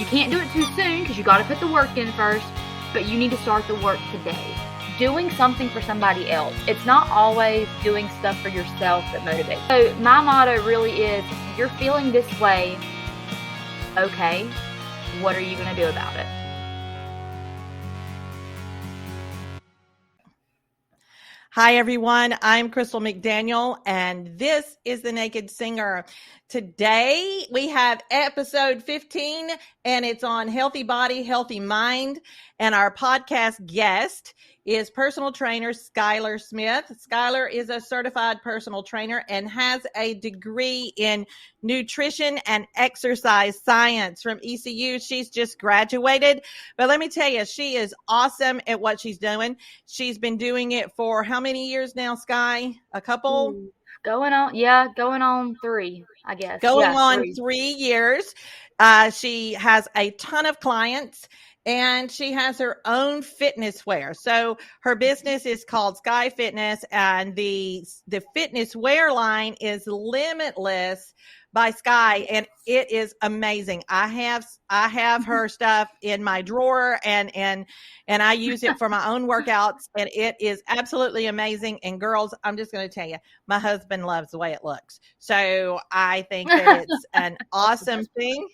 You can't do it too soon because you got to put the work in first, but you need to start the work today. Doing something for somebody else. It's not always doing stuff for yourself that motivates. So my motto really is, you're feeling this way, okay, what are you going to do about it? Hi, everyone. I'm Crystal McDaniel, and this is The Naked Singer. Today, we have episode 15, and it's on healthy body, healthy mind. And our podcast guest is personal trainer Skylar Smith. Skylar is a certified personal trainer and has a degree in nutrition and exercise science from ECU. She's just graduated, but let me tell you, she is awesome at what she's doing. She's been doing it for how many years now, Sky? A couple? Going on 3, I guess. Going on 3 years. She has a ton of clients, and she has her own fitness wear. So her business is called Sky Fitness, and the fitness wear line is Limitless by Sky, and it is amazing. I have her stuff in my drawer, and I use it for my own workouts, and it is absolutely amazing. And girls, I'm just going to tell you, my husband loves the way it looks. So I think that it's an awesome thing.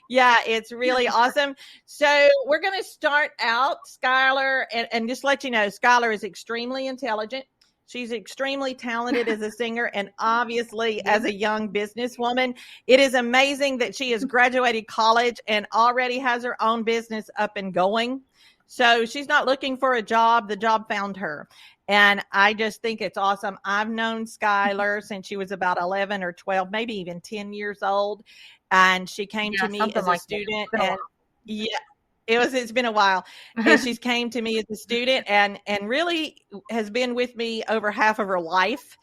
Yeah, it's really awesome. So we're going to start out, Skylar, and just let you know, Skylar is extremely intelligent. She's extremely talented as a singer and obviously as a young businesswoman. It is amazing that she has graduated college and already has her own business up and going. So she's not looking for a job. The job found her. And I just think it's awesome. I've known Skylar since she was about 11 or 12, maybe even 10 years old. And she came to me as a student. And yeah. It's been a while. And she's came to me as a student and really has been with me over half of her life.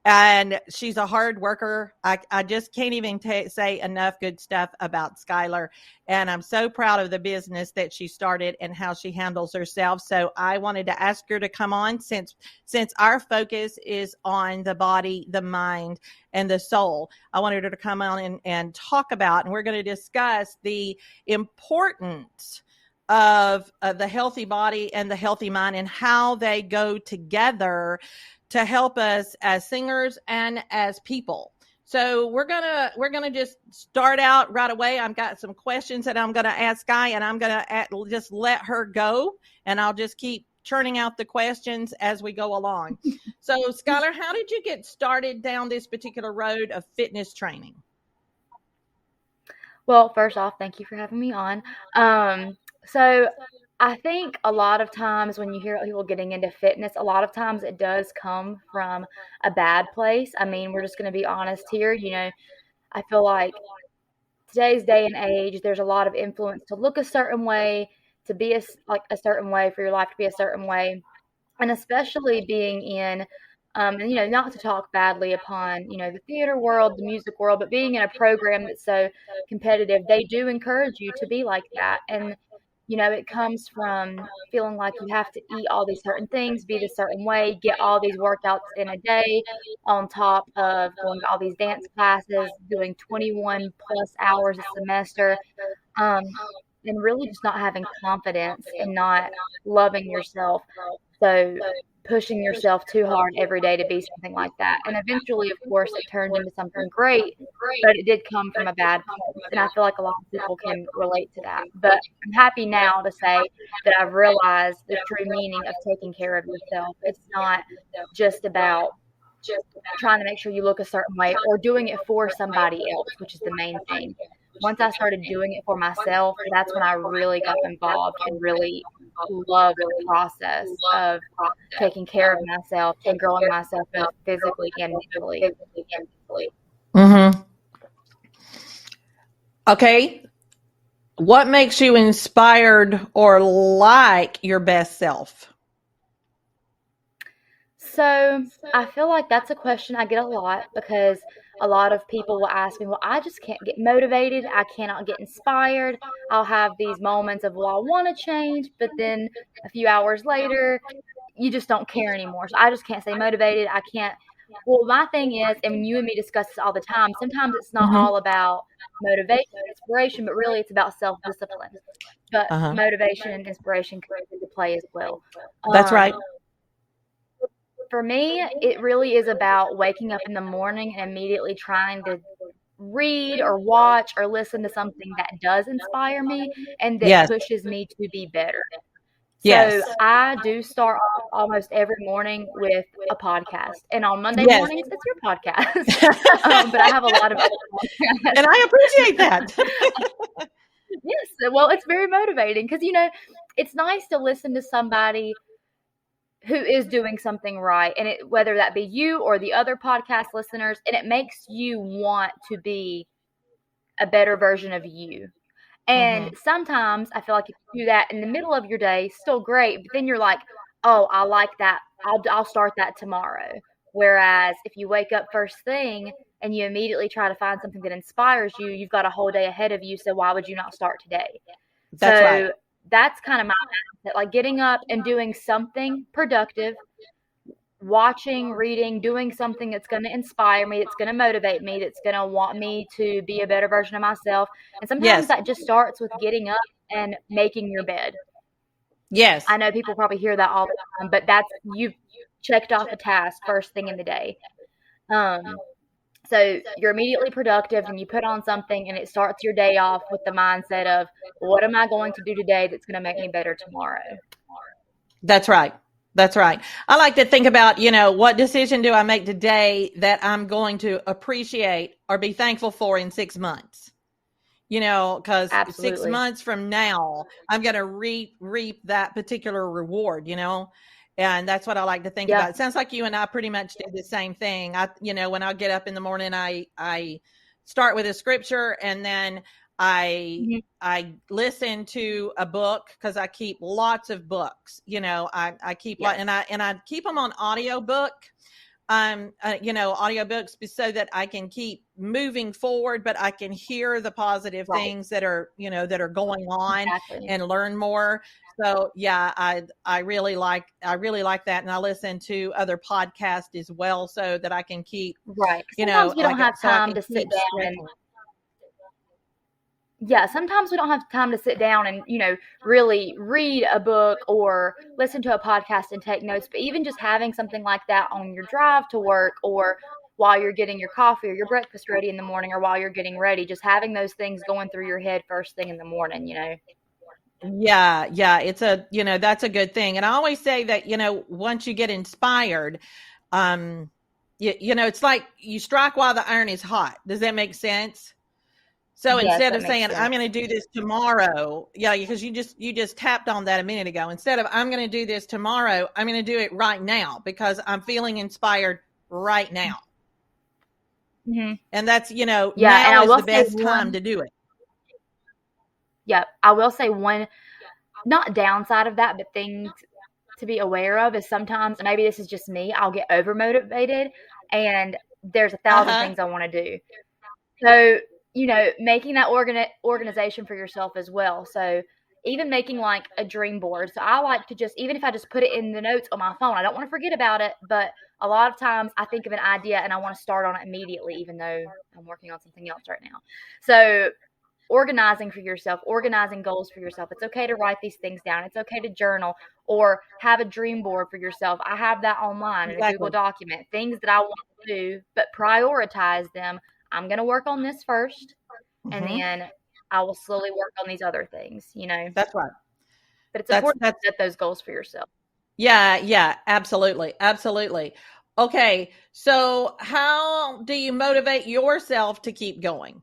And she's a hard worker. I just can't even say enough good stuff about Skylar. And I'm so proud of the business that she started and how she handles herself. So I wanted to ask her to come on since our focus is on the body, the mind, and the soul. I wanted her to come on and talk about, and we're going to discuss the importance of the healthy body and the healthy mind and how they go together to help us as singers and as people. So we're gonna just start out right away. I've got some questions that I'm gonna ask Sky, and I'm gonna just let her go, and I'll just keep churning out the questions as we go along. So Skylar, how did you get started down this particular road of fitness training? Well, first off, thank you for having me on. So I think a lot of times when you hear people getting into fitness, a lot of times it does come from a bad place. I mean, we're just going to be honest here. You know, I feel like today's day and age, there's a lot of influence to look a certain way, to be a certain way, for your life to be a certain way. And especially being in, and, you know, not to talk badly upon, you know, the theater world, the music world, but being in a program that's so competitive, they do encourage you to be like that. And you know, it comes from feeling like you have to eat all these certain things, be the certain way, get all these workouts in a day, on top of going to all these dance classes, doing 21 plus hours a semester, and really just not having confidence and not loving yourself. So pushing yourself too hard every day to be something like that. And eventually, of course, it turned into something great, but it did come from a bad place. And I feel like a lot of people can relate to that. But I'm happy now to say that I've realized the true meaning of taking care of yourself. It's not just about trying to make sure you look a certain way or doing it for somebody else, which is the main thing. Once I started doing it for myself, that's when I really got involved and really loved the process of taking care of myself and growing myself both physically and mentally. Mm-hmm. Okay. What makes you inspired or like your best self? So I feel like that's a question I get a lot because a lot of people will ask me, well, I just can't get motivated. I cannot get inspired. I'll have these moments of, well, I want to change, but then a few hours later, you just don't care anymore. So I just can't stay motivated. I can't Well, my thing is, and you and me discuss this all the time, sometimes it's not Mm-hmm. all about motivation and inspiration, but really it's about self-discipline. But Uh-huh. motivation and inspiration come into play as well. That's right. For me, it really is about waking up in the morning and immediately trying to read or watch or listen to something that does inspire me and that Yes. pushes me to be better. Yes. So I do start off almost every morning with a podcast, and on Monday Yes. mornings, it's your podcast. But I have a lot of other podcasts. And I appreciate that. Yes, well, it's very motivating because it's nice to listen to somebody who is doing something right, and whether that be you or the other podcast listeners, and it makes you want to be a better version of you. And Mm-hmm. sometimes I feel like if you do that in the middle of your day, still great, but then you're like, "Oh, I like that. I'll start that tomorrow." Whereas if you wake up first thing and you immediately try to find something that inspires you, you've got a whole day ahead of you, so why would you not start today? That's right. So that's kind of my mindset, like getting up and doing something productive, watching, reading, doing something that's going to inspire me, that's going to motivate me, that's going to want me to be a better version of myself. And sometimes Yes. that just starts with getting up and making your bed. Yes. I know people probably hear that all the time, but that's you've checked off a task first thing in the day. So you're immediately productive and you put on something and it starts your day off with the mindset of what am I going to do today that's going to make me better tomorrow? That's right. That's right. I like to think about, what decision do I make today that I'm going to appreciate or be thankful for in 6 months? Because 6 Absolutely. months from now, I'm going to reap that particular reward, and that's what I like to think Yeah. about. It sounds like you and I pretty much do the same thing. When I get up in the morning, I start with a scripture, and then I Mhm. I listen to a book because I keep lots of books. I keep Yes. and I keep them on audiobook. Audiobooks so that I can keep moving forward, but I can hear the positive Right. things that are going on Exactly. and learn more. So yeah, I really like that, and I listen to other podcasts as well so that I can keep Right. 'Cause sometimes we don't have so I time can to sit keep down and stretching. yeah, sometimes we don't have time to sit down and, really read a book or listen to a podcast and take notes. But even just having something like that on your drive to work or while you're getting your coffee or your breakfast ready in the morning or while you're getting ready, just having those things going through your head first thing in the morning. Yeah, that's a good thing. And I always say that, once you get inspired, it's like you strike while the iron is hot. Does that make sense? So Yes, instead that of makes saying I'm sense. going to do this tomorrow, yeah, because you just tapped on that a minute ago. Instead of I'm going to do this tomorrow, I'm going to do it right now because I'm feeling inspired right now. Hmm. And that's, Yeah, and now I is will the say best time to do it. I will say one, not downside of that, but things to be aware of is sometimes, and maybe this is just me, I'll get over motivated and there's a thousand Uh-huh. things I want to do. So, making that organization for yourself as well. So, even making like a dream board. So, I like to just, even if I just put it in the notes on my phone, I don't want to forget about it. But a lot of times I think of an idea and I want to start on it immediately, even though I'm working on something else right now. So, organizing for yourself, organizing goals for yourself. It's okay to write these things down. It's okay to journal or have a dream board for yourself. I have that online in a Google Exactly. document, things that I want to do, but prioritize them. I'm going to work on this first, and Hmm. then I will slowly work on these other things. That's right. But it's That's important that's to set those goals for yourself. yeah, absolutely. Absolutely. Okay. So how do you motivate yourself to keep going?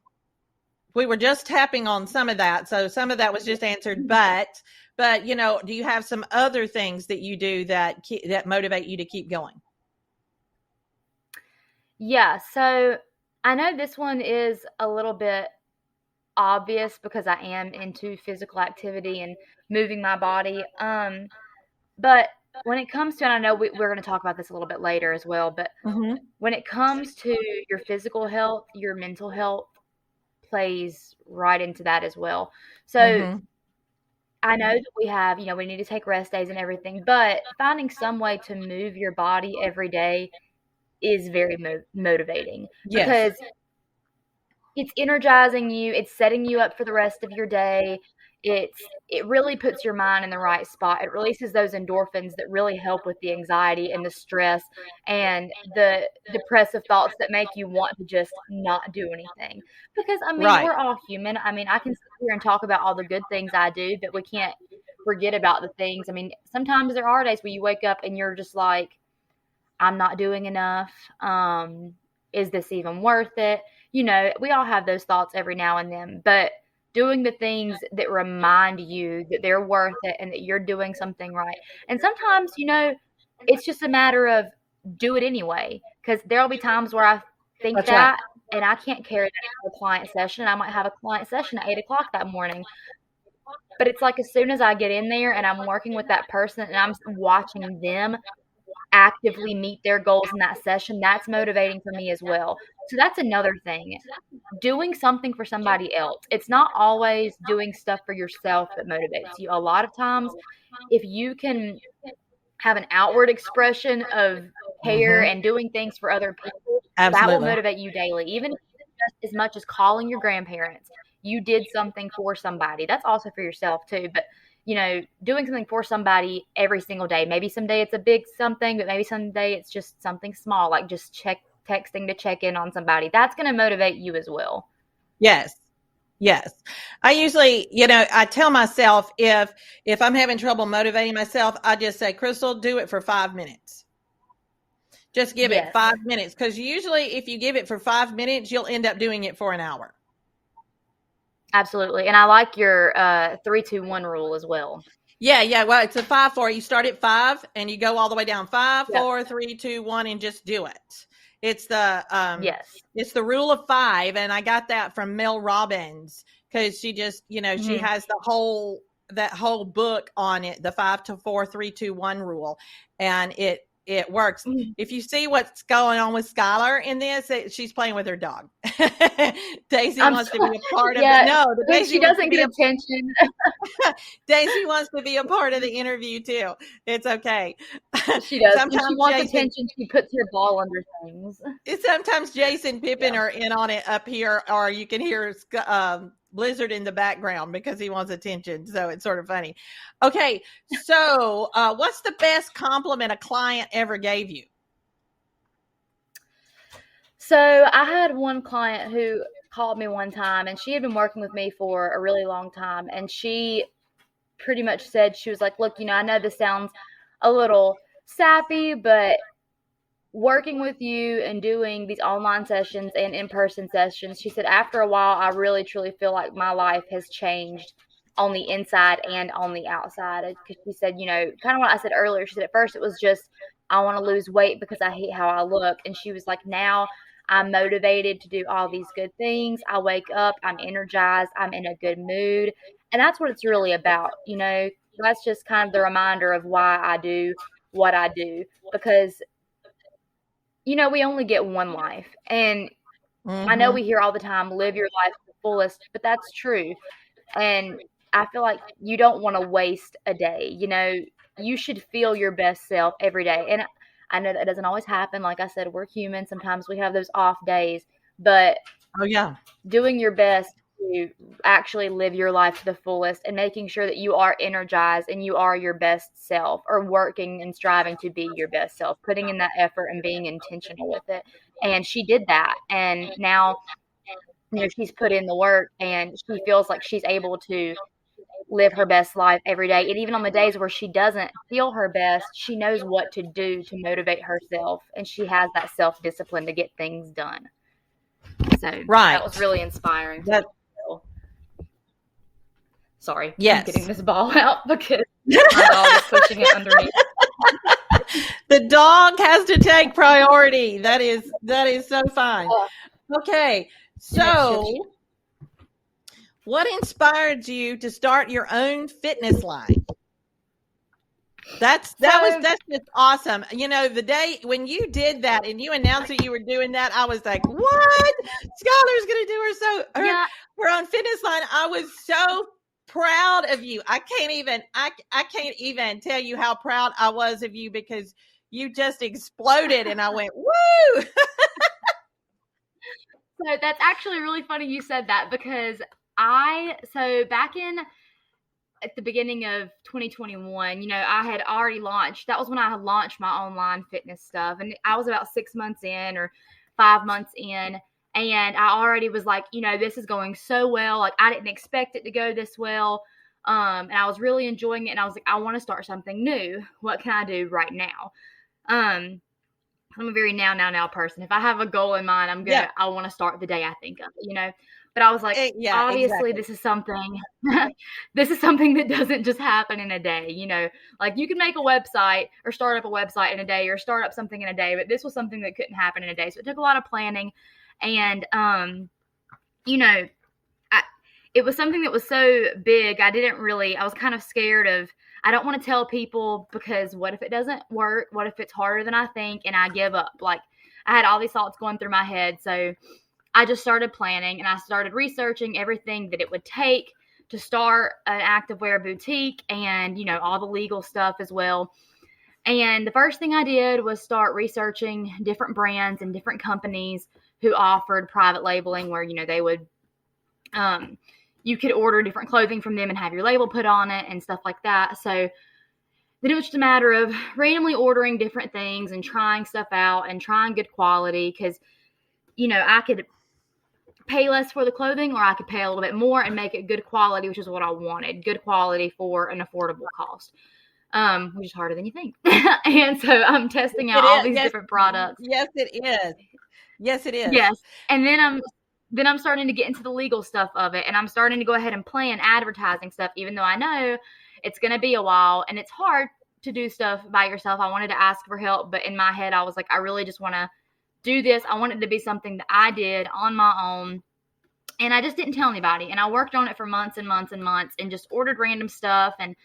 We were just tapping on some of that. So some of that was just answered, but do you have some other things that you do that motivate you to keep going? Yeah, so I know this one is a little bit obvious because I am into physical activity and moving my body. But when it comes to, and I know we're going to talk about this a little bit later as well, but Mhm. when it comes to your physical health, your mental health plays right into that as well. So Mhm. I know that we need to take rest days and everything, but finding some way to move your body every day is very motivating Yes. because it's energizing you, it's setting you up for the rest of your day. It really puts your mind in the right spot. It releases those endorphins that really help with the anxiety and the stress and the depressive thoughts that make you want to just not do anything. Because I mean, Right. we're all human. I mean, I can sit here and talk about all the good things I do, but we can't forget about the things. I mean, sometimes there are days where you wake up and you're just like, I'm not doing enough. Is this even worth it? You know, we all have those thoughts every now and then, but doing the things that remind you that they're worth it and that you're doing something right. And sometimes, you know, it's just a matter of do it anyway. Because there'll be times where I think That's right. that and I can't carry that to a client session. I might have a client session at 8 o'clock that morning. But it's like as soon as I get in there and I'm working with that person and I'm watching them actively meet their goals in that session, that's motivating for me as well. So that's another thing. Doing something for somebody else. It's not always doing stuff for yourself that motivates you. A lot of times, if you can have an outward expression of care Mm-hmm. and doing things for other people, that will Absolutely. motivate you daily. Even if it's just as much as calling your grandparents, you did something for somebody. That's also for yourself too. But you know, doing something for somebody every single day. Maybe someday it's a big something, but maybe someday it's just something small, like just texting to check in on somebody. That's going to motivate you as well. Yes. Yes. I usually, I tell myself if I'm having trouble motivating myself, I just say, Crystal, do it for 5 minutes. Just give it Yes, 5 minutes. Because usually if you give it for 5 minutes, you'll end up doing it for an hour. absolutely. And I like your 3-2-1 rule as well. Yeah. Well, it's a 5-4. You start at 5 and you go all the way down. 5, Yep. 4, 3, 2, 1, and just do it. It's the Yes. it's the rule of 5, and I got that from Mel Robbins because she just she has that whole book on it, the 5 to 4 3 2 1 rule, and it works. If you see what's going on with Skylar in this, she's playing with her dog. Daisy wants to be a part of it. No, Daisy doesn't get attention. Daisy wants to be a part of the interview too. It's okay. She does. Sometimes when she wants attention, she puts her ball under things. Sometimes Jason Pippin are in on it up here, or you can hear Blizzard in the background because he wants attention. So it's sort of funny. Okay. So what's the best compliment a client ever gave you? So I had one client who called me one time, and she had been working with me for a really long time. And she pretty much said, she was like, look, I know this sounds a little sappy, but working with you and doing these online sessions and in-person sessions, she said, after a while, I really, truly feel like my life has changed on the inside and on the outside. Because she said, kind of what I said earlier, she said, at first it was just, I want to lose weight because I hate how I look. And she was like, now I'm motivated to do all these good things. I wake up, I'm energized, I'm in a good mood. And that's what it's really about. That's just kind of the reminder of why I do what I do, because we only get one life. And I know we hear all the time, live your life to the fullest, but that's true. And I feel like you don't want to waste a day. You should feel your best self every day. And I know that doesn't always happen. Like I said, we're human. Sometimes we have those off days, but doing your best to actually live your life to the fullest and making sure that you are energized and you are your best self, or working and striving to be your best self, putting in that effort and being intentional with it. And she did that. And now, she's put in the work and she feels like she's able to live her best life every day. And even on the days where she doesn't feel her best, she knows what to do to motivate herself. And she has that self-discipline to get things done. So that was really inspiring. Sorry. Yes. I'm getting this ball out because my dog is pushing it underneath. The dog has to take priority. That is so fine. Okay. So what inspired you to start your own fitness line? That's just awesome. The day when you did that and you announced that you were doing that, I was like, what? Skylar's going to do her own fitness line. I was so proud of you. I can't even tell you how proud I was of you, because you just exploded. And I went, woo! So that's actually really funny you said that, because back in at the beginning of 2021, I had already launched. That was when I had launched my online fitness stuff. And I was about 6 months in or 5 months in. And I already was like, this is going so well. Like, I didn't expect it to go this well. And I was really enjoying it. And I was like, I want to start something new. What can I do right now? I'm a very now person. If I have a goal in mind, I want to start the day I think of it, But I was like, obviously, exactly. this is something that doesn't just happen in a day, Like, you can make a website or start up a website in a day or start up something in a day, but this was something that couldn't happen in a day. So it took a lot of planning. And, it was something that was so big. I was kind of scared of, I don't want to tell people, because what if it doesn't work? What if it's harder than I think and I give up? Like, I had all these thoughts going through my head. So I just started planning, and I started researching everything that it would take to start an activewear boutique, and, all the legal stuff as well. And the first thing I did was start researching different brands and different companies who offered private labeling, where, they would, you could order different clothing from them and have your label put on it and stuff like that. So then it was just a matter of randomly ordering different things and trying stuff out and trying good quality, because, I could pay less for the clothing, or I could pay a little bit more and make it good quality, which is what I wanted. Good quality for an affordable cost, which is harder than you think. And so I'm testing out all these different products. Yes, it is. Yes, it is. Yes. And then I'm starting to get into the legal stuff of it, and I'm starting to go ahead and plan advertising stuff, even though I know it's going to be a while and it's hard to do stuff by yourself. I wanted to ask for help, but in my head, I was like, I really just want to do this. I want it to be something that I did on my own, and I just didn't tell anybody. And I worked on it for months and months and months, and just ordered random stuff and,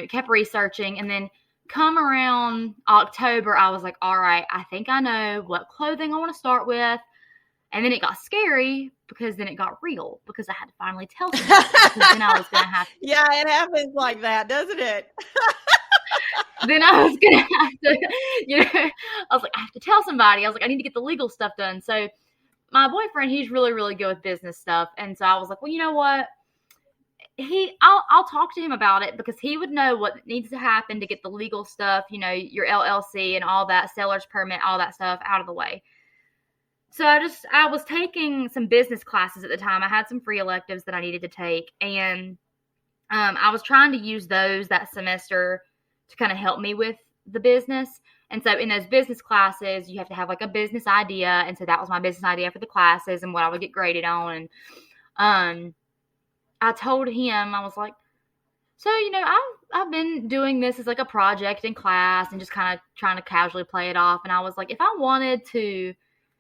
kept researching. And then come around October, I was like, all right, I think I know what clothing I want to start with. And then it got scary, because then it got real, because I had to finally tell somebody, because then I was going to have to. Yeah, it happens like that, doesn't it? Then I was going to have to, I was like, I have to tell somebody. I was like, I need to get the legal stuff done. So my boyfriend, he's really, really good with business stuff. And so I was like, well, you know what? I'll talk to him about it, because he would know what needs to happen to get the legal stuff, your LLC and all that, seller's permit, all that stuff out of the way. So I was taking some business classes at the time. I had some free electives that I needed to take, and I was trying to use those that semester to kind of help me with the business. And so in those business classes, you have to have like a business idea. And so that was my business idea for the classes and what I would get graded on. And I told him, I was like, so, I've been doing this as like a project in class and just kind of trying to casually play it off. And I was like, if I wanted to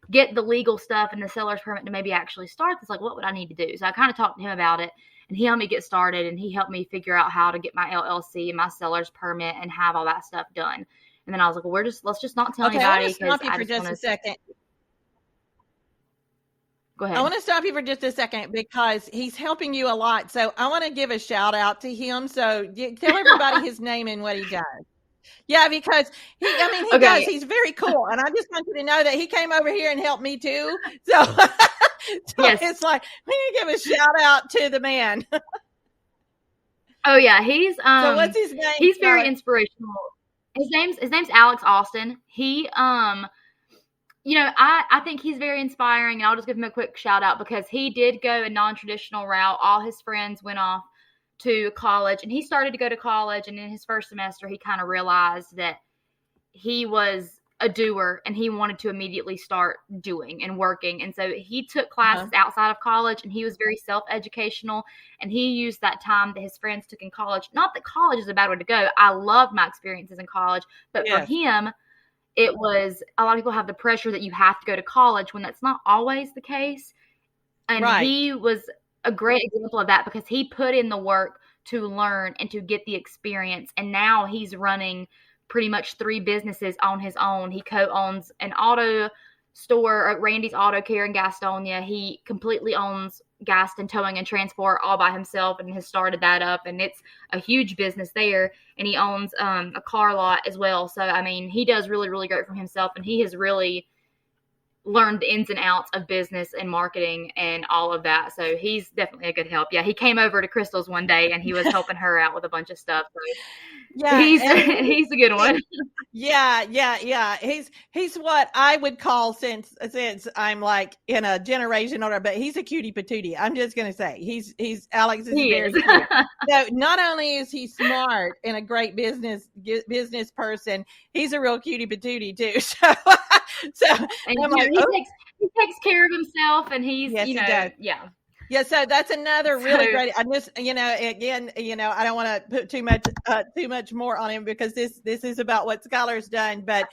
get the legal stuff and the seller's permit to maybe actually start this, like, what would I need to do? So I kind of talked to him about it, and he helped me get started, and he helped me figure out how to get my LLC and my seller's permit and have all that stuff done. And then I was like, well, let's just not tell anybody. I want to stop you for just a second. Go ahead. I want to stop you for just a second, because he's helping you a lot. So I want to give a shout out to him. So tell everybody his name and what he does. Yeah, because he does. He's very cool. And I just want you to know that he came over here and helped me too. So, yes. It's like, we need to give a shout out to the man. Oh yeah. He's, so what's his name? He's very inspirational. His name's Alex Austin. He, I think he's very inspiring, and I'll just give him a quick shout out, because he did go a non-traditional route. All his friends went off to college, and he started to go to college, and in his first semester he kind of realized that he was a doer and he wanted to immediately start doing and working. And so he took classes outside of college, and he was very self-educational, and he used that time that his friends took in college. Not that college is a bad way to go. I loved my experiences in college, but for him, it was, a lot of people have the pressure that you have to go to college, when that's not always the case. And he was a great example of that, because he put in the work to learn and to get the experience. And now he's running pretty much 3 businesses on his own. He co-owns an auto store at Randy's Auto Care in Gastonia. He completely owns Gaston Towing and Transport all by himself and has started that up, and it's a huge business there. And he owns a car lot as well. So, I mean, he does really, really great for himself, and he has really learned the ins and outs of business and marketing and all of that. So he's definitely a good help. Yeah, he came over to Crystal's one day and he was helping her out with a bunch of stuff. So Yeah, he's a good one. Yeah. He's what I would call, since I'm like in a generation older, but he's a cutie patootie. I'm just gonna say he's Alex is very cute. So not only is he smart and a great business person, he's a real cutie patootie too. So and I'm like, he takes care of himself, and he's yes, he does. Yeah, so that's another really great. I'm just, again, I don't want to put too much more on him, because this is about what Skylar's done, but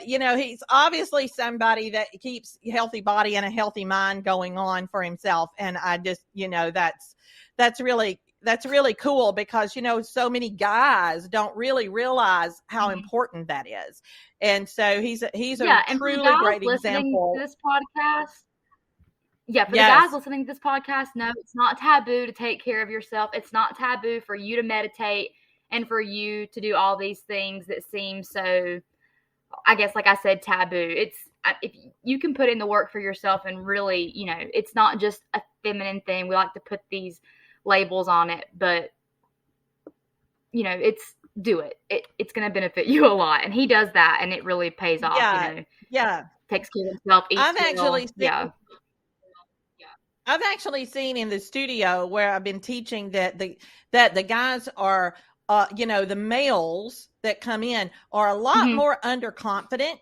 he's obviously somebody that keeps a healthy body and a healthy mind going on for himself, and I just, that's really cool, because so many guys don't really realize how important that is, and so he's a truly great example. To this podcast. Yeah, for the guys listening to this podcast, no, it's not taboo to take care of yourself. It's not taboo for you to meditate and for you to do all these things that seem so, I guess, like I said, taboo. It's, if you can put in the work for yourself and really, it's not just a feminine thing. We like to put these labels on it, but, do it. It's going to benefit you a lot. And he does that, and it really pays off, takes care of himself. I've actually seen in the studio where I've been teaching that the guys are, the males that come in are a lot more underconfident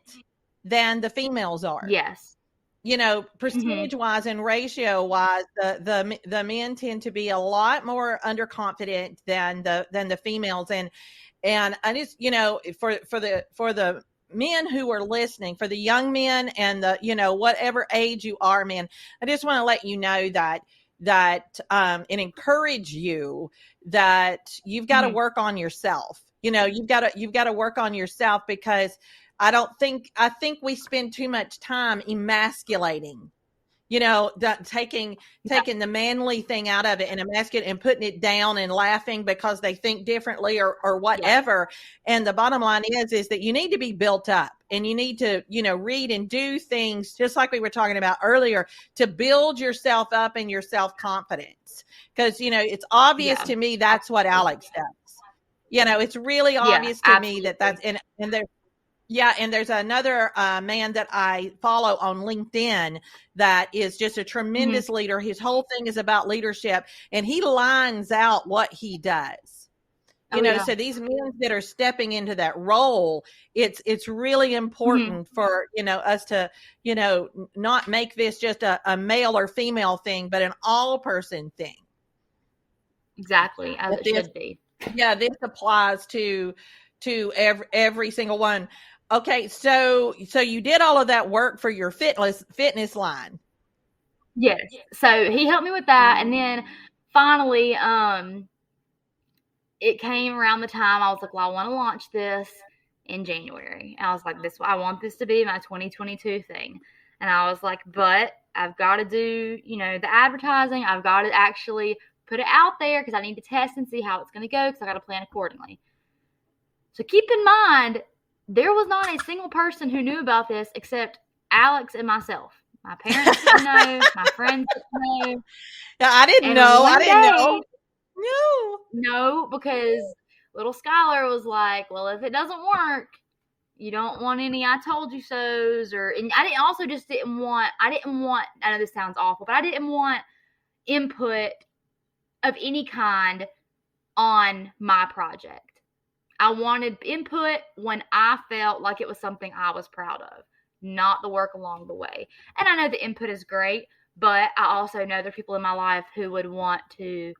than the females are. Yes. Percentage wise and ratio wise, the men tend to be a lot more underconfident than the females. And I just, for the men who are listening, for the young men and the, whatever age you are, men, I just want to let you know that and encourage you that you've got to work on yourself. You've got to work on yourself, because I think we spend too much time emasculating, taking the manly thing out of it and emasculating and putting it down and laughing because they think differently or whatever. Yeah. And the bottom line is that you need to be built up, and you need to, read and do things, just like we were talking about earlier, to build yourself up and your self-confidence. Because, it's obvious to me that's what Alex does. It's really obvious to me that's, and there's, and there's another man that I follow on LinkedIn that is just a tremendous leader. His whole thing is about leadership, and he lines out what he does. So these men that are stepping into that role, it's really important for, us to, not make this just a male or female thing, but an all person thing. Exactly, as it should be. Yeah, this applies to every single one. Okay, so you did all of that work for your fitness line. Yes. So he helped me with that, and then finally, it came around the time I was like, well, I want to launch this in January. And I was like, I want this to be my 2022 thing. And I was like, but I've got to do, the advertising. I've got to actually put it out there, because I need to test and see how it's going to go, because I got to plan accordingly. So keep in mind, there was not a single person who knew about this except Alex and myself. My parents didn't know. My friends didn't know. Yeah, I didn't know. No, because little Skylar was like, well, if it doesn't work, you don't want any I told you so's, and I didn't want, I know this sounds awful, but I didn't want input of any kind on my project. I wanted input when I felt like it was something I was proud of, not the work along the way. And I know the input is great, but I also know there are people in my life who would want to,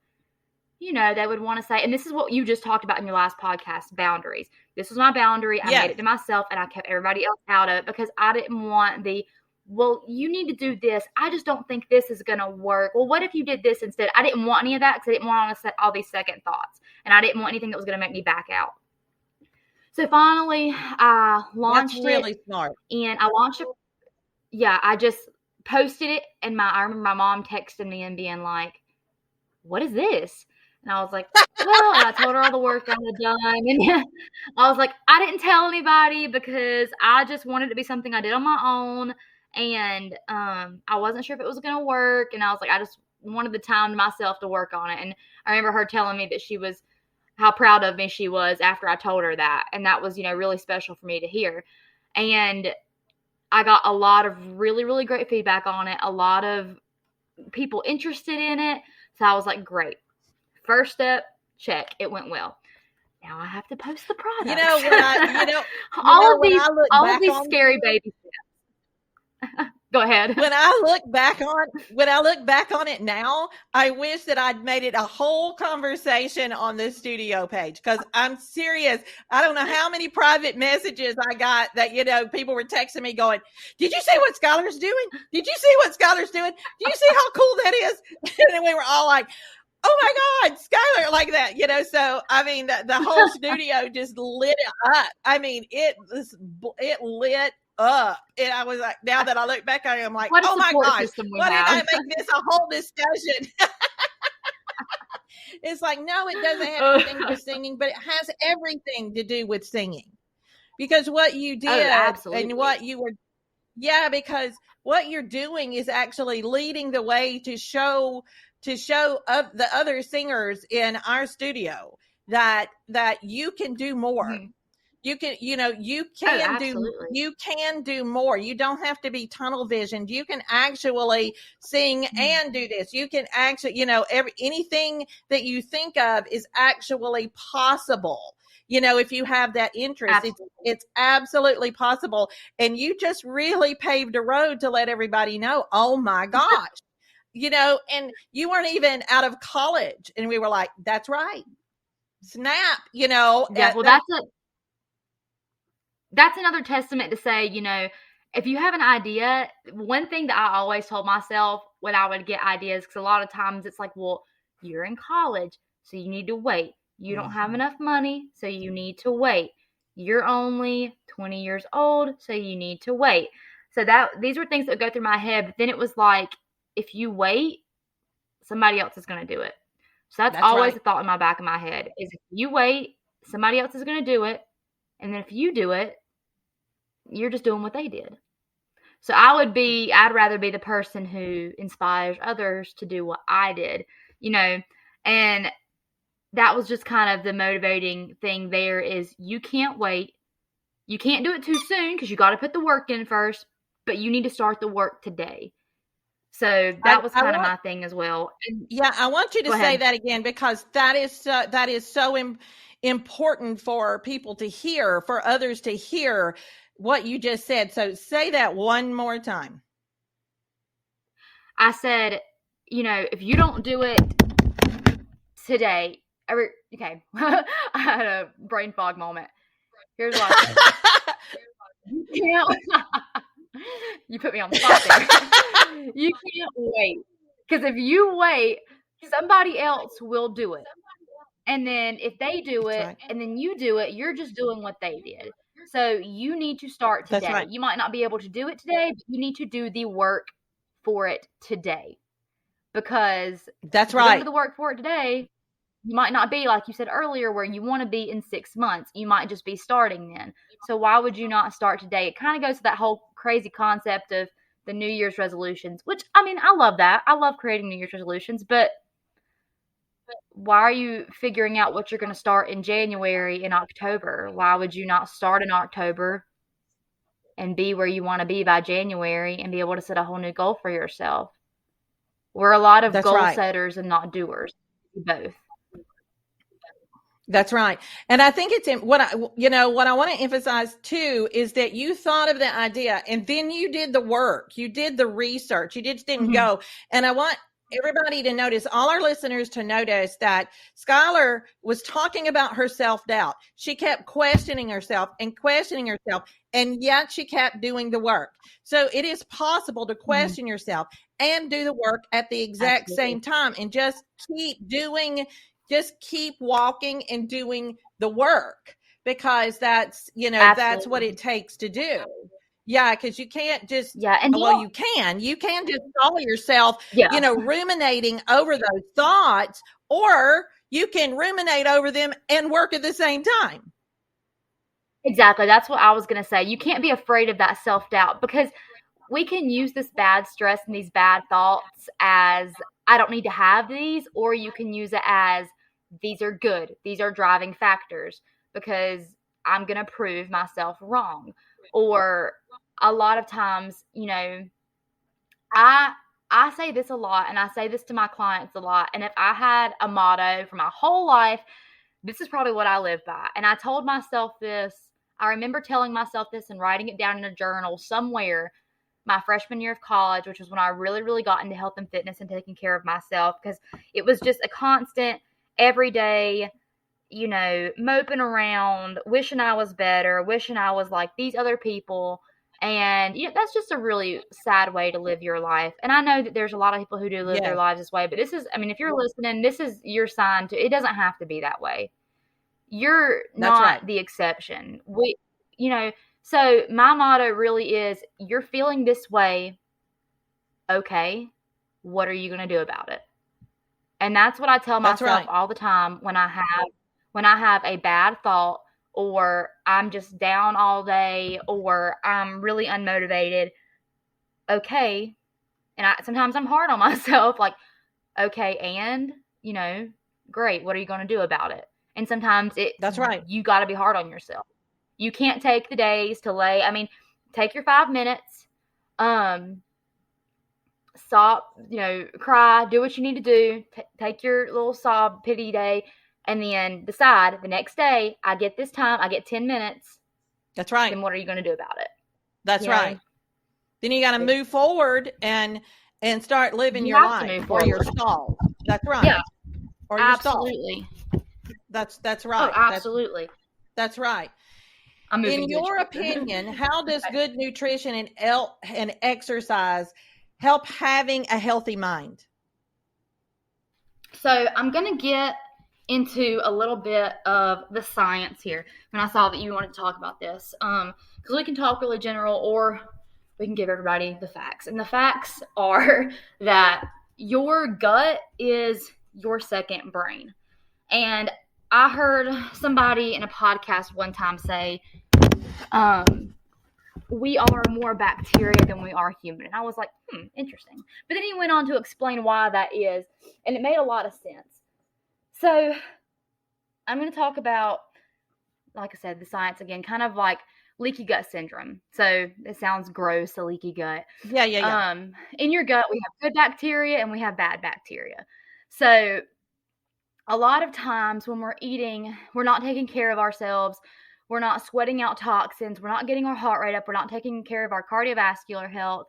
they would want to say, and this is what you just talked about in your last podcast, boundaries. This was my boundary. I made it to myself, and I kept everybody else out of it, because I didn't want well, you need to do this. I just don't think this is going to work. Well, what if you did this instead? I didn't want any of that, because I didn't want to set all these second thoughts, and I didn't want anything that was going to make me back out. So finally, I launched it. That's really smart. And I launched it. yeah, I just posted it, and I remember my mom texted me and being like, "What is this?" And I was like, "Well," and I told her all the work I had done, and I was like, "I didn't tell anybody because I just wanted it to be something I did on my own, and I wasn't sure if it was gonna work, and I was like, I just wanted the time to myself to work on it." And I remember her telling me that she was how proud of me she was after I told her that, and that was, really special for me to hear. And I got a lot of really, really great feedback on it, a lot of people interested in it. So I was like, great. First step, check. It went well. Now I have to post the You products. know, when I, when I look all of back these on scary baby steps. Go ahead. when I look back on it now, I wish that I'd made it a whole conversation on the studio page, because I'm serious. I don't know how many private messages I got that, people were texting me going, "Did you see what Skylar's doing? Did you see what Skylar's doing? Do you see how cool that is?" And we were all like, "Oh my God, Skylar," like that, So, I mean, the whole studio just lit up. I mean, it lit up. And I was like, now that I look back on it, I'm like, what a oh my support gosh, system we why have. did I make this a whole discussion? It's like, no, it doesn't have anything to do with singing, but it has everything to do with singing. Because what you did and what you were, because what you're doing is actually leading the way to show the other singers in our studio that you can do more. Mm-hmm. You can do more. You don't have to be tunnel visioned. You can actually sing and do this. You can actually, anything that you think of is actually possible. If you have that interest, it's absolutely possible. And you just really paved a road to let everybody know, oh my gosh, and you weren't even out of college. And we were like, that's right. Snap, Yeah, well, that's another testament to say, if you have an idea, one thing that I always told myself when I would get ideas, because a lot of times it's like, well, you're in college, so you need to wait. You don't have enough money, so you need to wait. You're only 20 years old, so you need to wait. So these were things that would go through my head, but then it was like, if you wait, somebody else is going to do it. So that's always the thought in my back of my head, is if you wait, somebody else is going to do it. And then if you do it, you're just doing what they did. So I'd rather be the person who inspires others to do what I did, and that was just kind of the motivating thing there, is you can't wait. You can't do it too soon because you got to put the work in first, but you need to start the work today. So that was kind of my thing as well. And I want you to say that again, because that is so important for people to hear, for others to hear what you just said. So say that one more time. I said, if you don't do it today, okay, I had a brain fog moment. Here's what I said. You put me on the spot there. You can't wait. Because if you wait, somebody else will do it. And then if they do it, and then you do it, you're just doing what they did. So you need to start today. That's right. You might not be able to do it today, but you need to do the work for it today. Because that's right. If you don't do the work for it today, you might not be, like you said earlier, where you want to be in 6 months. You might just be starting then. So why would you not start today? It kind of goes to that whole crazy concept of the New Year's resolutions, which, I mean, I love that. I love creating New Year's resolutions, but why are you figuring out what you're going to start in January and October? Why would you not start in October and be where you want to be by January and be able to set a whole new goal for yourself? We're a lot of goal setters and not doers, both. That's right. And I think it's what I want to emphasize too is that you thought of the idea and then you did the work, you did the research, you just didn't go. And I want everybody to notice, all our listeners to notice, that Skylar was talking about her self-doubt. She kept questioning herself, and yet she kept doing the work. So it is possible to question yourself and do the work at the exact same time, and just keep walking and doing the work, because that's, that's what it takes to do. Yeah, because you can't just, Yeah. And well, you can just call yourself, yeah, ruminating over those thoughts, or you can ruminate over them and work at the same time. exactly. That's what I was going to say. You can't be afraid of that self-doubt, because we can use this bad stress and these bad thoughts as, I don't need to have these, or you can use it as, these are good. These are driving factors because I'm going to prove myself wrong. Or a lot of times, I I say this a lot, and I say this to my clients a lot. And if I had a motto for my whole life, this is probably what I live by. And I told myself this. I remember telling myself this and writing it down in a journal somewhere my freshman year of college, which was when I really, really got into health and fitness and taking care of myself, because it was just a constant, everyday, moping around, wishing I was better, wishing I was like these other people. And that's just a really sad way to live your life. And I know that there's a lot of people who do live their Yes, lives this way, but this is, I mean, if you're listening, this is your sign to, it doesn't have to be that way. You're that's right. not the exception. You know, so my motto really is, you're feeling this way. Okay. What are you going to do about it? And that's what I tell That's myself right. all the time when I have a bad thought, or I'm just down all day, or I'm really unmotivated. Okay. And sometimes I'm hard on myself, like, okay, and, great, what are you going to do about it? And sometimes That's right. you got to be hard on yourself. You can't take the days to take your 5 minutes, stop, cry, do what you need to do, take your little sob pity day, and then decide the next day, I get this time, I get 10 minutes. That's right. Then what are you going to do about it? That's right. Then you got to move forward and start living You your have to life, move or forward. you're stalled. That's right. Yeah, Or you're stalled. absolutely. That's Oh, right. absolutely. That's right. I'm moving In to the your truck. opinion, how does good nutrition and exercise help having a healthy mind? So I'm going to get into a little bit of the science here. And I saw that you wanted to talk about this, because we can talk really general, or we can give everybody the facts. And the facts are that your gut is your second brain. And I heard somebody in a podcast one time say, we are more bacteria than we are human. And I was like, interesting. But then he went on to explain why that is, and it made a lot of sense. So I'm going to talk about, like I said, the science again, kind of like leaky gut syndrome. So it sounds gross, a leaky gut. Yeah. In your gut, we have good bacteria and we have bad bacteria. So a lot of times when we're eating, we're not taking care of ourselves. We're not sweating out toxins. We're not getting our heart rate up. We're not taking care of our cardiovascular health.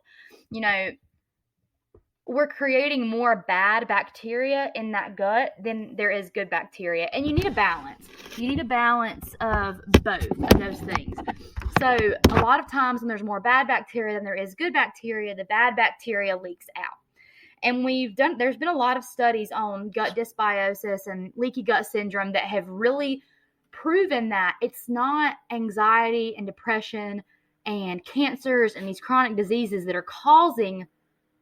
We're creating more bad bacteria in that gut than there is good bacteria. And you need a balance. You need a balance of both of those things. So a lot of times when there's more bad bacteria than there is good bacteria, the bad bacteria leaks out. And there's been a lot of studies on gut dysbiosis and leaky gut syndrome that have really proven that it's not anxiety and depression and cancers and these chronic diseases that are causing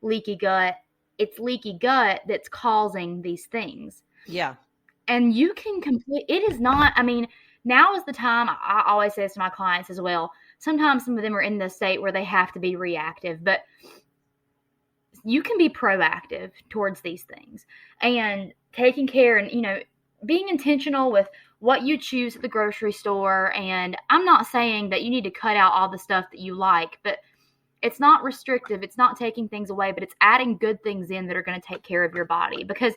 leaky gut. It's leaky gut that's causing these things. Yeah. And you can it is not, now is the time. I always say this to my clients as well. Sometimes some of them are in the state where they have to be reactive, but you can be proactive towards these things and taking care and, being intentional with what you choose at the grocery store. And I'm not saying that you need to cut out all the stuff that you like, but it's not restrictive. It's not taking things away, but it's adding good things in that are going to take care of your body. Because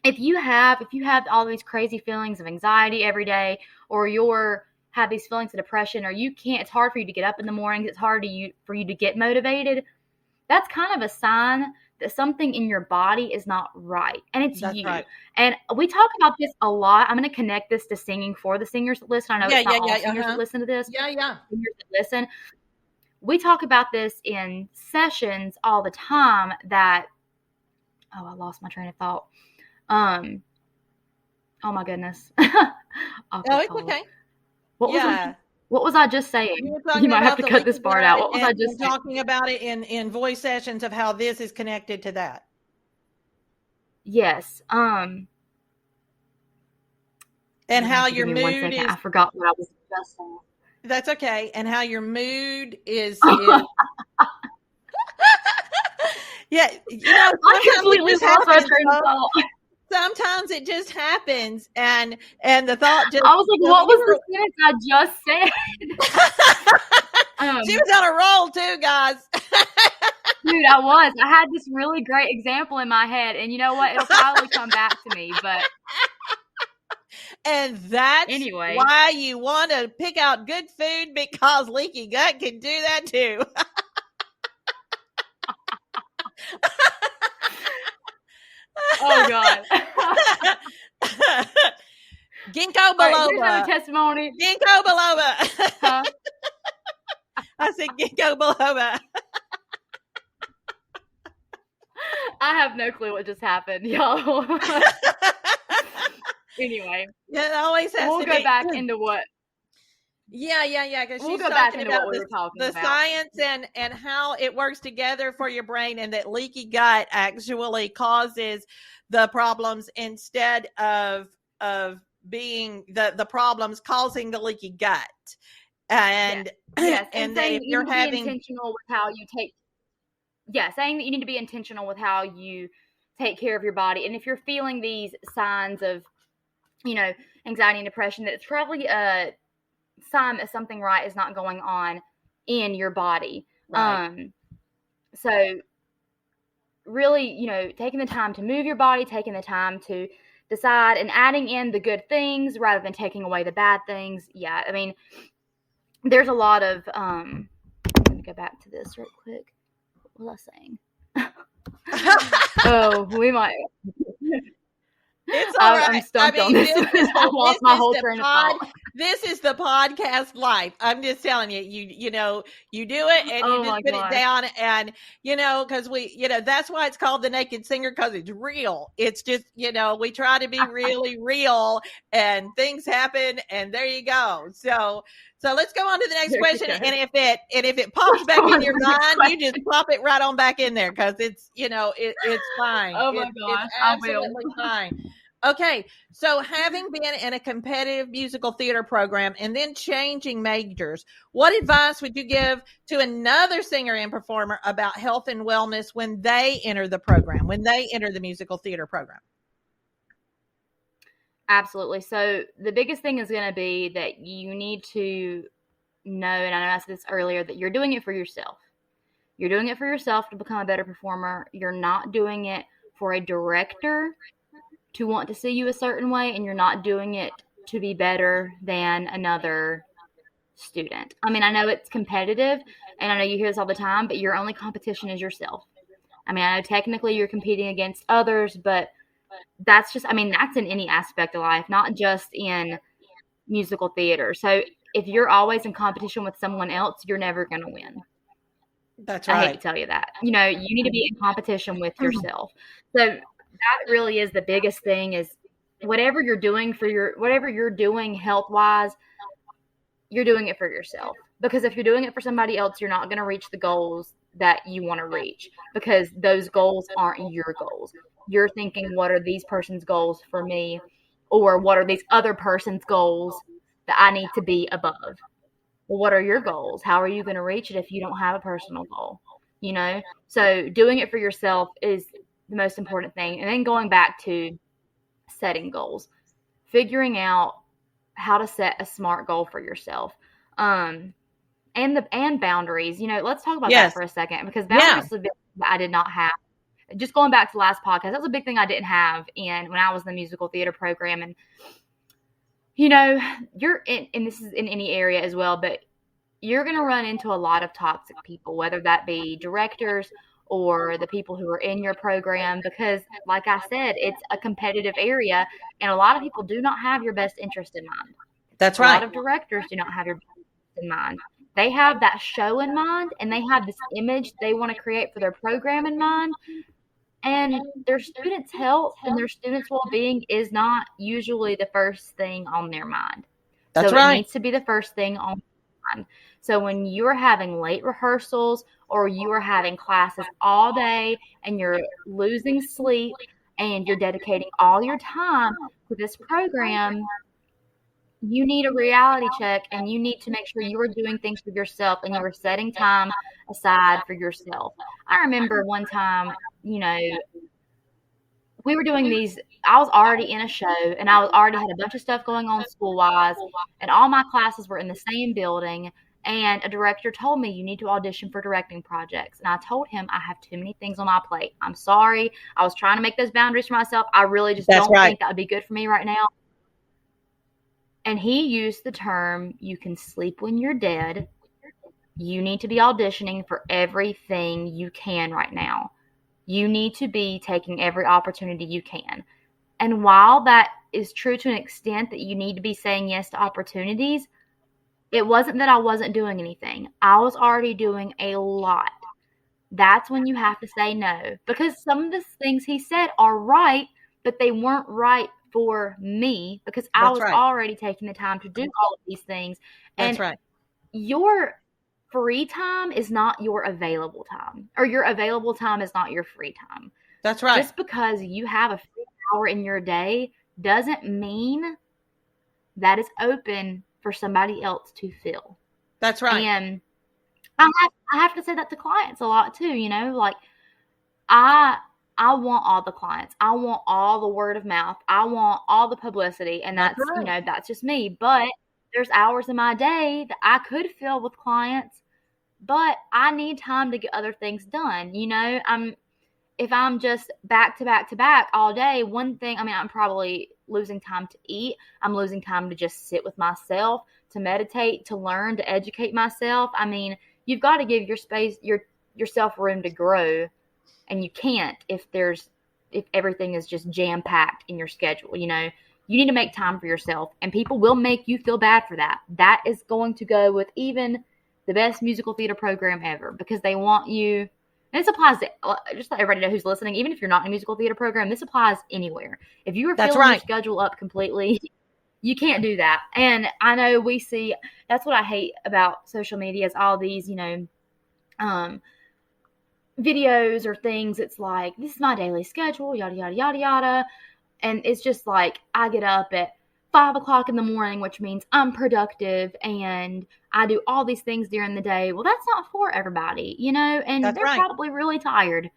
if you have all these crazy feelings of anxiety every day, or have these feelings of depression, or it's hard for you to get up in the mornings, it's hard for you to get motivated, that's kind of a sign that something in your body is not right. And it's That's you. right. And we talk about this a lot. I'm going to connect this to singing for the singers that listen. I know it's not all singers that listen to this. Yeah. Singers that listen. We talk about this in sessions all the time that, I lost my train of thought. Oh my goodness. Oh, it's okay. What What was I just saying? You were You talking might have about to the cut this leaky part out. gut What was I and just saying? talking about it in voice sessions of how this is connected to that. Yes. And You're gonna how have to your give me 1 mood second. I is. forgot what I was just saying. That's okay. And how your mood is yeah, I sometimes it completely just lost my happens. train of thought. Sometimes it just happens, and the thought just I was like, doesn't what was even. the sentence I just said? She was on a roll too, guys. Dude, I was. I had this really great example in my head, and you know what? It'll probably come back to me, but And that's anyway. why you want to pick out good food, because leaky gut can do that too. Oh God. Ginkgo All right, here's biloba. another testimony. Ginkgo biloba. Huh? I said ginkgo biloba. I have no clue what just happened, y'all. Anyway, Yeah, it always has we'll to go be. back into what. Yeah. Because We'll she's go back talking into about what we were talking the about. science and how it works together for your brain, and that leaky gut actually causes the problems instead of being the problems causing the leaky gut. And yes, and saying if that you you're need to be having intentional with how you take. Yeah, saying that you need to be intentional with how you take care of your body, and if you're feeling these signs of, anxiety and depression, that it's probably a sign that something right is not going on in your body. right. So really, taking the time to move your body, taking the time to decide, and adding in the good things rather than taking away the bad things. Yeah, I mean, there's a lot of I'm gonna go back to this real quick. What was I saying? Oh, we might. It's all right. I'm stumped on this. I lost my whole train of thought. This is the podcast life. I'm just telling you, you do it, and you just put it down, and because that's why it's called The Naked Singer, because it's real. It's just, we try to be really real, and things happen, and there you go. So let's go on to the next question. And if it pops back in your mind, you just plop it right on back in there, because it's, it's fine. Oh my gosh, it's absolutely fine. Okay, so having been in a competitive musical theater program and then changing majors, what advice would you give to another singer and performer about health and wellness when they enter the program, when they enter the musical theater program? Absolutely. So the biggest thing is going to be that you need to know, and I know I said this earlier, that you're doing it for yourself. You're doing it for yourself to become a better performer. You're not doing it for a director to want to see you a certain way, and you're not doing it to be better than another student. I mean, I know it's competitive, and I know you hear this all the time, but your only competition is yourself. I mean, I know technically you're competing against others, but that's in any aspect of life, not just in musical theater. So if you're always in competition with someone else, you're never going to win. That's right. I hate to tell you that. You need to be in competition with yourself. So that really is the biggest thing, is whatever you're doing health-wise, you're doing it for yourself. Because if you're doing it for somebody else, you're not going to reach the goals that you want to reach, because those goals aren't your goals. You're thinking, what are these person's goals for me? Or what are these other person's goals that I need to be above? Well, what are your goals? How are you going to reach it if you don't have a personal goal? So doing it for yourself is the most important thing. And then going back to setting goals, figuring out how to set a smart goal for yourself, and boundaries. Let's talk about that for a second, because boundaries is a big thing that I did not have. Just going back to the last podcast, that was a big thing I didn't have when I was in the musical theater program. And you're in, and this is in any area as well, but you're going to run into a lot of toxic people, whether that be directors or the people who are in your program, because like I said, it's a competitive area, and a lot of people do not have your best interest in mind. That's right. A lot of directors do not have your best interest in mind. They have that show in mind, and they have this image they want to create for their program in mind. And their students' health and their students' well-being is not usually the first thing on their mind. That's so right. It needs to be the first thing on behind. So when you're having late rehearsals or you are having classes all day and you're losing sleep and you're dedicating all your time to this program, you need a reality check and you need to make sure you are doing things for yourself and you are setting time aside for yourself. I remember one time, we were doing these, I was already in a show and I was already had a bunch of stuff going on school wise and all my classes were in the same building. And a director told me, you need to audition for directing projects. And I told him, I have too many things on my plate. I'm sorry. I was trying to make those boundaries for myself. I really just don't think that would be good for me right now. And he used the term, you can sleep when you're dead. You need to be auditioning for everything you can right now. You need to be taking every opportunity you can. And while that is true to an extent that you need to be saying yes to opportunities, it wasn't that I wasn't doing anything. I was already doing a lot. That's when you have to say no. Because some of the things he said are right, but they weren't right for me because I was already taking the time to do all of these things. And your free time is not your available time, or your available time is not your free time. That's right. Just because you have a free hour in your day doesn't mean that it's open for somebody else to fill. That's right. And I have to say that to clients a lot too, like I want all the clients. I want all the word of mouth. I want all the publicity. And that's that's just me. But there's hours in my day that I could fill with clients, but I need time to get other things done. If I'm just back to back to back all day, one thing, I'm probably losing time to eat. I'm losing time to just sit with myself, to meditate, to learn, to educate myself. You've got to give yourself room to grow. And you can't if everything is just jam-packed in your schedule. You need to make time for yourself, and people will make you feel bad for that. That is going to go with even the best musical theater program ever, because they want you. And this applies to just let everybody know who's listening. Even if you're not in a musical theater program, this applies anywhere. If you are filling your schedule up completely, you can't do that. And I know we see, that's what I hate about social media, is all these, videos or things. It's like, this is my daily schedule, yada, yada, yada, yada. And it's just like, I get up at 5 o'clock in the morning, which means I'm productive and I do all these things during the day. Well, that's not for everybody, and they're probably really tired.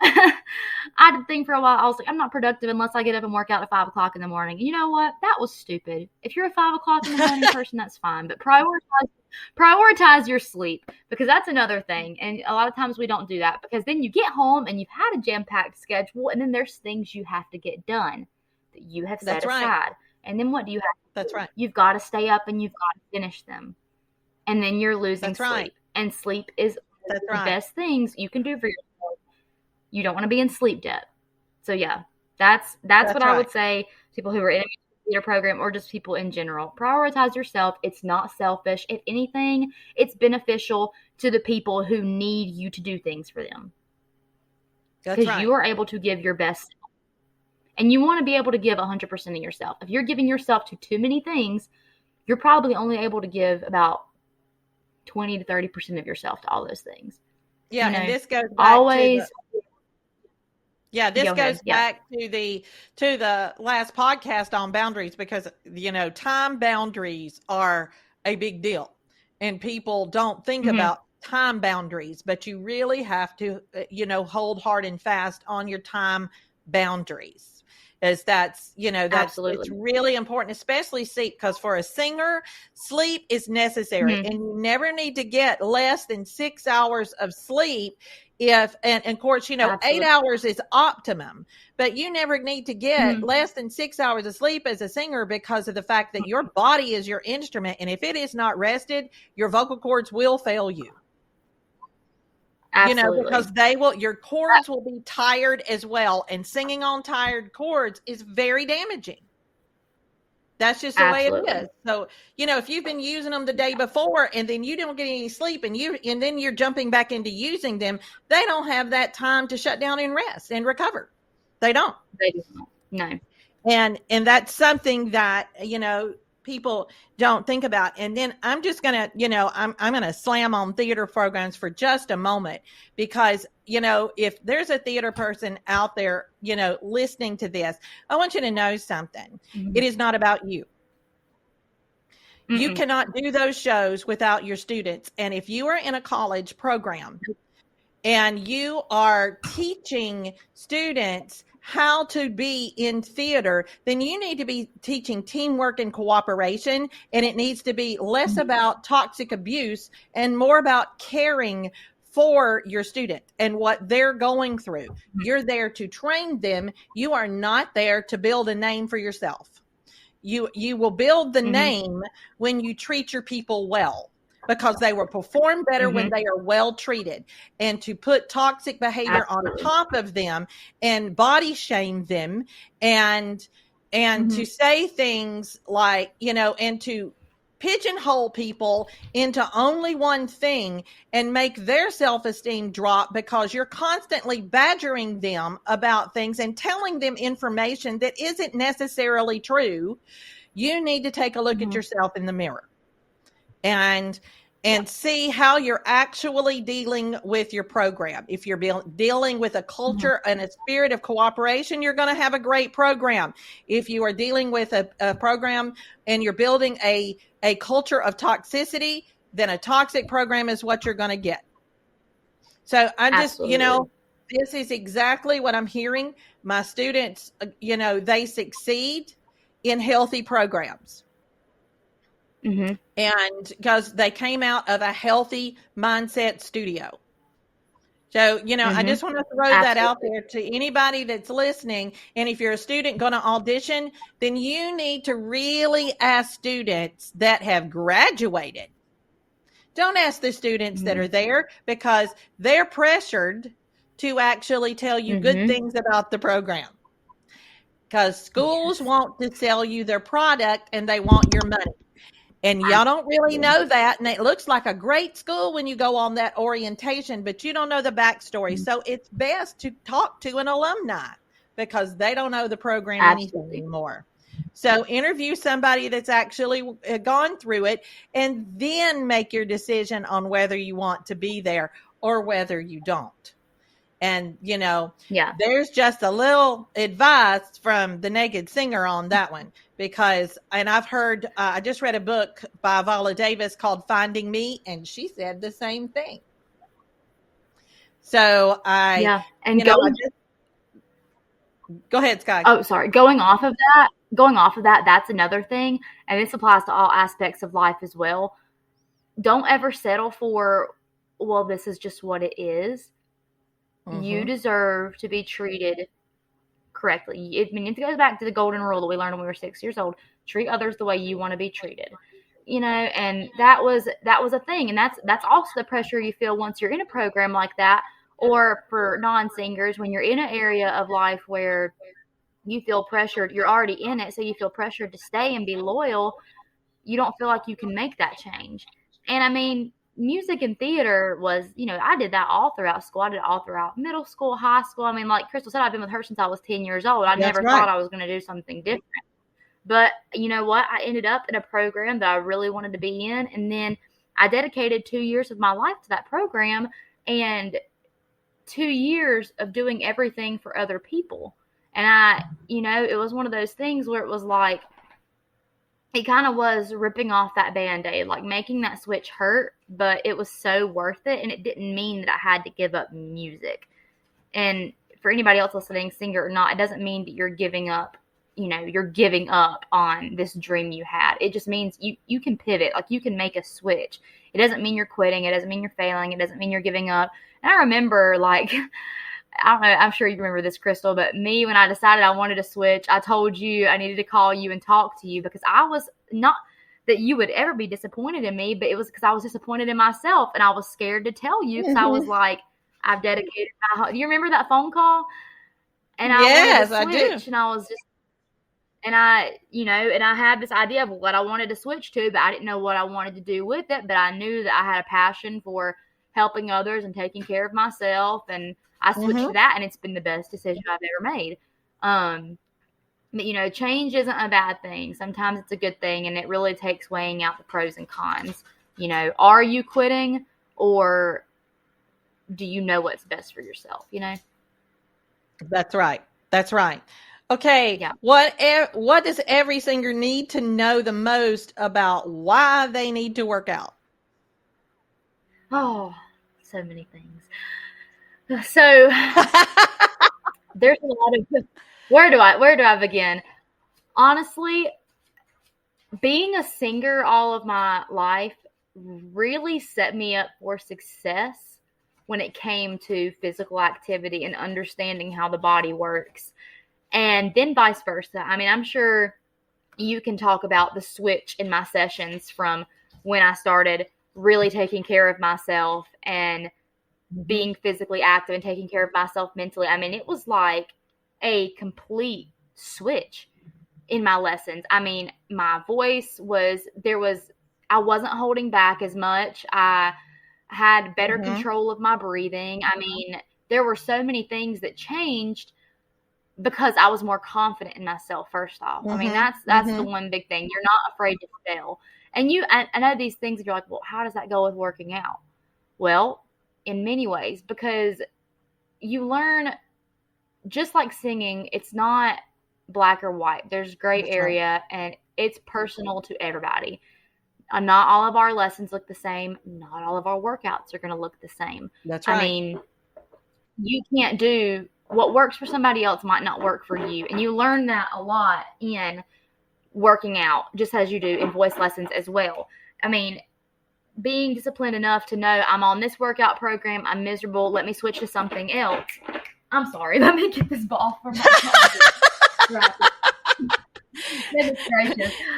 I did think for a while, I was like, I'm not productive unless I get up and work out at 5 o'clock in the morning. You know what? That was stupid. If you're a 5 o'clock in the morning person, that's fine. But prioritize your sleep, because that's another thing. And a lot of times we don't do that, because then you get home and you've had a jam-packed schedule, and then there's things you have to get done that you have set aside. And then what do you have to do? That's right. You've got to stay up and you've got to finish them. And then you're losing sleep. And sleep is one of the best things you can do for yourself. You don't want to be in sleep debt. So yeah, that's what I would say to people who are in a theater program, or just people in general. Prioritize yourself. It's not selfish. If anything, it's beneficial to the people who need you to do things for them. Because you are able to give your best. And you want to be able to give 100% of yourself. If you're giving yourself to too many things, you're probably only able to give about 20 to 30% of yourself to all those things. Yeah, and this goes back back to the last podcast on boundaries, because time boundaries are a big deal, and people don't think about time boundaries, but you really have to hold hard and fast on your time boundaries. Absolutely. It's really important, especially sleep, because for a singer, sleep is necessary, and you never need to get less than 6 hours of sleep. And of course, 8 hours is optimum, but you never need to get less than 6 hours of sleep as a singer, because of the fact that your body is your instrument. And if it is not rested, your vocal cords will fail you. Absolutely. Because your cords will be tired as well. And singing on tired cords is very damaging. That's just the way it is. So, if you've been using them the day before and then you don't get any sleep and then you're jumping back into using them, they don't have that time to shut down and rest and recover. They don't. They don't. No. And that's something that, people don't think about. And then I'm just going to, I'm going to slam on theater programs for just a moment, because, if there's a theater person out there, listening to this, I want you to know something. Mhm. It is not about you. You Mm-mm. cannot do those shows without your students. And if you are in a college program and you are teaching students how to be in theater, then you need to be teaching teamwork and cooperation. And it needs to be less about toxic abuse and more about caring for your student and what they're going through. You're there to train them. You are not there to build a name for yourself. You will build the name when you treat your people well, because they will perform better when they are well treated. And to put toxic behavior on top of them and body shame them and to say things like, and to pigeonhole people into only one thing and make their self-esteem drop because you're constantly badgering them about things and telling them information that isn't necessarily true. You need to take a look at yourself in the mirror and see how you're actually dealing with your program. If you're dealing with a culture and a spirit of cooperation, you're going to have a great program. If you are dealing with a program and you're building a culture of toxicity, then a toxic program is what you're going to get. So I just, this is exactly what I'm hearing. My students, they succeed in healthy programs. And because they came out of a healthy mindset studio. So, I just want to throw that out there to anybody that's listening. And if you're a student going to audition, then you need to really ask students that have graduated. Don't ask the students that are there, because they're pressured to actually tell you good things about the program. Because schools want to sell you their product and they want your money. And y'all don't really know that. And it looks like a great school when you go on that orientation, but you don't know the backstory. So it's best to talk to an alumni, because they don't know the program anything anymore. So interview somebody that's actually gone through it, and then make your decision on whether you want to be there or whether you don't. And, there's just a little advice from the Naked Singer on that one, because, and I've heard, I just read a book by Viola Davis called Finding Me, and she said the same thing. So go ahead, Sky. Oh, sorry. Going off of that, that's another thing. And this applies to all aspects of life as well. Don't ever settle for, well, this is just what it is. You deserve to be treated correctly. It goes back to the golden rule that we learned when we were 6 years old. Treat others the way you want to be treated. And that was a thing. And that's also the pressure you feel once you're in a program like that, or for non-singers, when you're in an area of life where you feel pressured, you're already in it, so you feel pressured to stay and be loyal. You don't feel like you can make that change. And music and theater was, I did that all throughout school. I did it all throughout middle school, high school. Like Crystal said, I've been with her since I was 10 years old. I never thought I was going to do something different. But you know what? I ended up in a program that I really wanted to be in. And then I dedicated 2 years of my life to that program, and 2 years of doing everything for other people. And it was one of those things where it was like, it kind of was ripping off that Band-Aid, like making that switch hurt, but it was so worth it. And it didn't mean that I had to give up music. And for anybody else listening, singer or not, it doesn't mean that you're giving up, you're giving up on this dream you had. It just means you can pivot, like you can make a switch. It doesn't mean you're quitting. It doesn't mean you're failing. It doesn't mean you're giving up. And I remember, like, I don't know, I'm sure you remember this, Crystal, but me, when I decided I wanted to switch, I told you I needed to call you and talk to you, because I was not that you would ever be disappointed in me, but it was because I was disappointed in myself, and I was scared to tell you, because I was like, I've dedicated my whole, do you remember that phone call? And yes, I wanted to switch, and I was just, and I had this idea of what I wanted to switch to, but I didn't know what I wanted to do with it, but I knew that I had a passion for helping others and taking care of myself, and I switched to that, and it's been the best decision I've ever made. Change isn't a bad thing. Sometimes it's a good thing, and it really takes weighing out the pros and cons. Are you quitting, or do you know what's best for yourself? That's right. That's right. Okay. Yeah. What does every singer need to know the most about why they need to work out? Oh, so many things. So there's a lot of, where do I begin? Honestly, being a singer all of my life really set me up for success when it came to physical activity and understanding how the body works. And then vice versa. I mean, I'm sure you can talk about the switch in my sessions from when I started really taking care of myself and being physically active and taking care of myself mentally. I mean, it was like a complete switch in my lessons. I mean, my voice I wasn't holding back as much. I had better control of my breathing. I mean, there were so many things that changed because I was more confident in myself, first off. I mean, that's the one big thing. You're not afraid to fail. And I know these things, you're like, well, how does that go with working out? Well, in many ways, because you learn, just like singing, it's not black or white. There's gray area, and it's personal to everybody. Not all of our lessons look the same. Not all of our workouts are going to look the same. That's right. I mean, you can't do what works for somebody else might not work for you. And you learn that a lot in working out, just as you do in voice lessons as well. I mean, being disciplined enough to know I'm on this workout program, I'm miserable, let me switch to something else. I'm sorry, let me get this ball from my closet.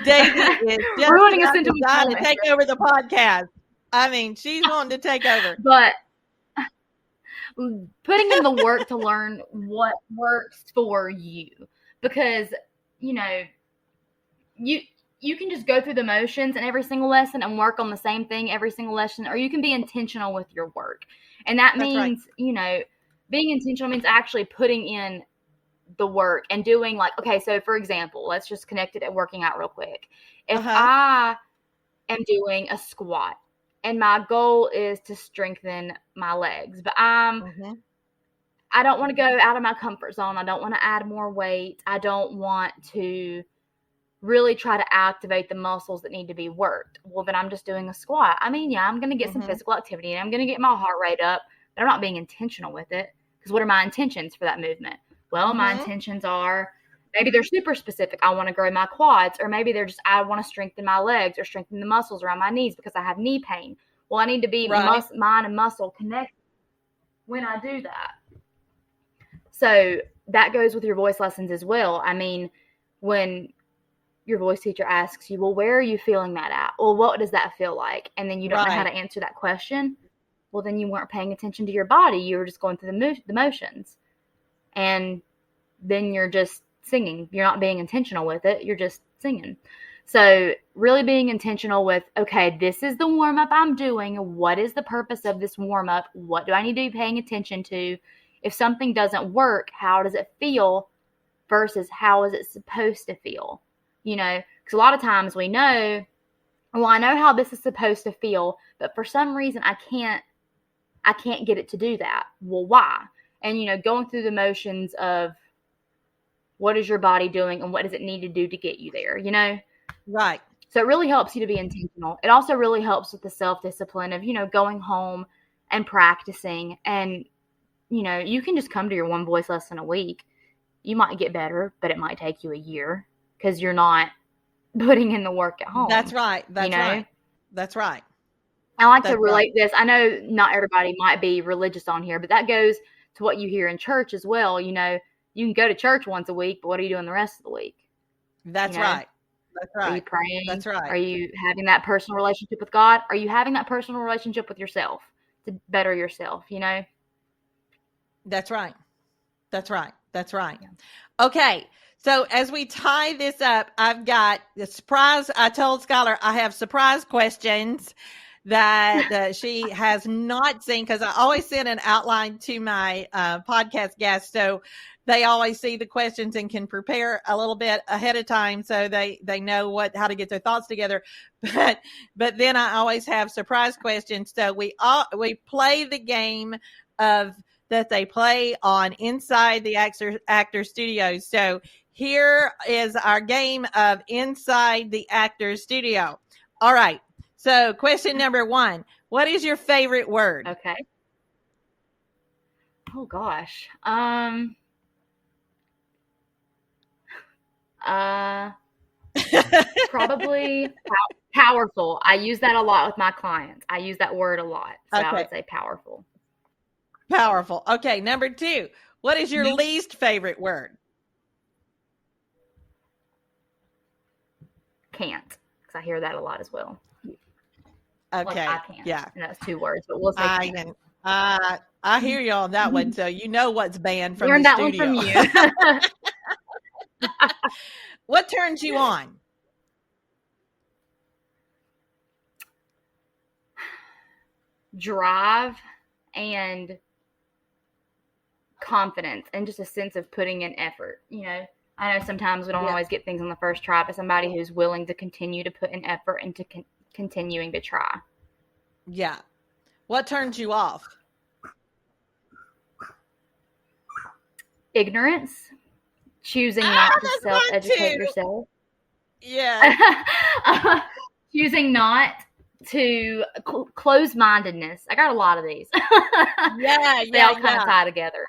Daisy is just ruining us into to take over the podcast. I mean, she's wanting to take over. But putting in the work to learn what works for you, because you can just go through the motions in every single lesson and work on the same thing every single lesson, or you can be intentional with your work. And that means, being intentional means actually putting in the work and doing, like, okay, so for example, let's just connect it at working out real quick. If I am doing a squat and my goal is to strengthen my legs, but I don't want to go out of my comfort zone. I don't want to add more weight. I don't want to really try to activate the muscles that need to be worked. Well, then I'm just doing a squat. I mean, I'm going to get some physical activity and I'm going to get my heart rate up, but I'm not being intentional with it. Because what are my intentions for that movement? Well, my intentions are, maybe they're super specific. I want to grow my quads, or maybe they're just, I want to strengthen my legs or strengthen the muscles around my knees because I have knee pain. Well, I need to be mind and muscle connected when I do that. So that goes with your voice lessons as well. I mean, when your voice teacher asks you, well, where are you feeling that at? Well, what does that feel like? And then you don't know how to answer that question. Well, then you weren't paying attention to your body. You were just going through the motions. And then you're just singing. You're not being intentional with it. You're just singing. So really being intentional with, okay, this is the warm-up I'm doing. What is the purpose of this warm-up? What do I need to be paying attention to? If something doesn't work, how does it feel versus how is it supposed to feel? Because a lot of times we know, well, I know how this is supposed to feel, but for some reason I can't get it to do that. Well, why? And, going through the motions of what is your body doing and what does it need to do to get you there, Right. So it really helps you to be intentional. It also really helps with the self-discipline of, going home and practicing. And, you can just come to your one voice lesson a week. You might get better, but it might take you a year because you're not putting in the work at home. That's right. That's right. I like to relate this. I know not everybody might be religious on here, but that goes to what you hear in church as well. You can go to church once a week, but what are you doing the rest of the week? That's right. That's right. Are you praying? That's right. Are you having that personal relationship with God? Are you having that personal relationship with yourself to better yourself, That's right. That's right. That's right. Yeah. Okay. So as we tie this up, I've got the surprise. I told Skylar I have surprise questions that she has not seen, because I always send an outline to my podcast guests, so they always see the questions and can prepare a little bit ahead of time, so they know how to get their thoughts together. But then I always have surprise questions. So we play the game of that they play on Inside the Actor Studios. So here is our game of Inside the Actor Studio. All right. So question number 1, what is your favorite word? Okay. Oh gosh. Probably powerful. I use that a lot with my clients. I use that word a lot. So I would say powerful. Powerful. Okay. Number 2, what is your least favorite word? Can't, because I hear that a lot as well. Okay. Like, I can't. Yeah. And that's 2 words, but we'll say can't. I hear you on that one. So you know what's banned from Learned the that studio. one from you. What turns you on? Drive and confidence and just a sense of putting in effort. You know, I know sometimes we don't always get things on the first try, but somebody who's willing to continue to put in effort and to continuing to try. Yeah. What turns you off? Ignorance. Choosing not to self-educate yourself. Yeah. Choosing not to close-mindedness. I got a lot of these. They all kind of tie together.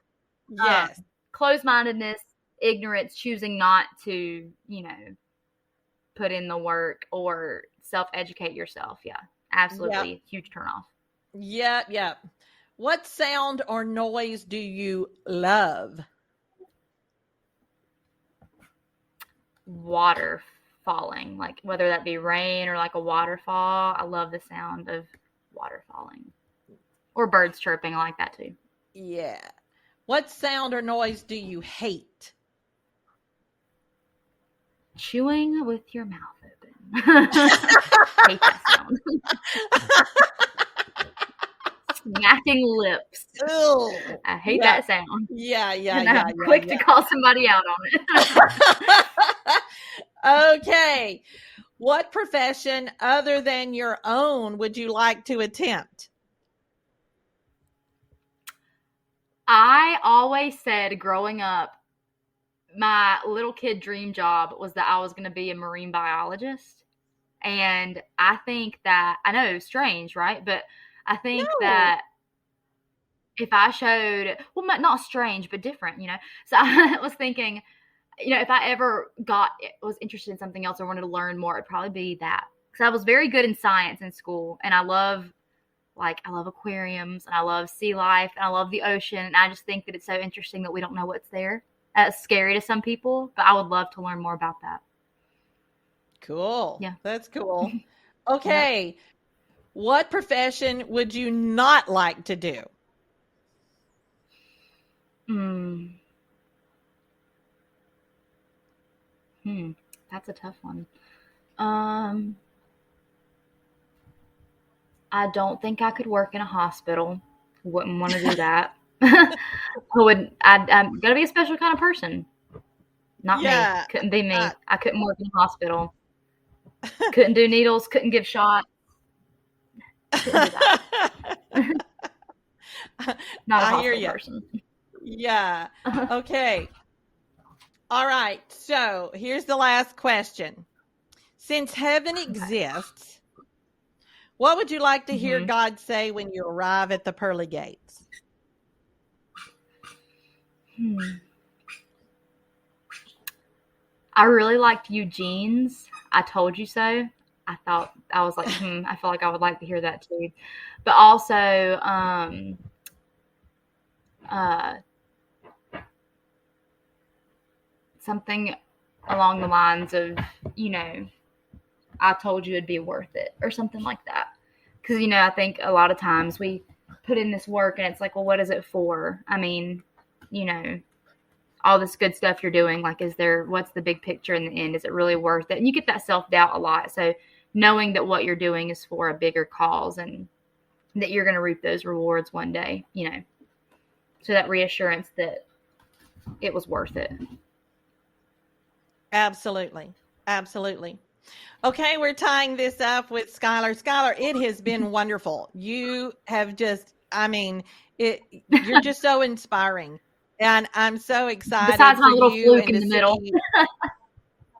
Yes. Close-mindedness, ignorance, choosing not to, put in the work or self-educate yourself. Yeah, absolutely. Huge turnoff. Yep. What sound or noise do you love? Water falling, like whether that be rain or like a waterfall. I love the sound of water falling, or birds chirping. I like that too. Yeah. What sound or noise do you hate? Chewing with your mouth open. Hate that sound. Smacking lips. Ew. I hate that sound. Yeah. And I'm quick to call somebody out on it. Okay. What profession other than your own would you like to attempt? I always said growing up, my little kid dream job was that I was going to be a marine biologist. And I think that, I know, strange, right? But I think that if I showed, well, not strange, but different, So I was thinking, if I ever was interested in something else or wanted to learn more, it'd probably be that. Because I was very good in science in school, and I love aquariums, and I love sea life, and I love the ocean, and I just think that it's so interesting that we don't know what's there. It's scary to some people, but I would love to learn more about that. Cool. Yeah. That's cool. Okay. Yeah. What profession would you not like to do? That's a tough one. I don't think I could work in a hospital. Wouldn't want to do that. I'm gonna be a special kind of person. Not me. Couldn't be me. I couldn't work in a hospital. Couldn't do needles. Couldn't give shots. Couldn't do that. Not a hospital person. Yeah. Okay. All right. So here's the last question. Since heaven exists, what would you like to hear God say when you arrive at the pearly gates? I really liked Eugene's "I Told You So." I was like, I feel like I would like to hear that too. But also, something along the lines of, I told you it'd be worth it, or something like that. Because, I think a lot of times we put in this work and it's like, well, what is it for? I mean, all this good stuff you're doing, like, what's the big picture in the end? Is it really worth it? And you get that self-doubt a lot. So knowing that what you're doing is for a bigger cause and that you're going to reap those rewards one day, so that reassurance that it was worth it. Absolutely. Absolutely. Okay, we're tying this up with Skylar. Skylar, it has been wonderful. You have just, you're just so inspiring. And I'm so excited Besides my for little you fluke and in to the middle. see.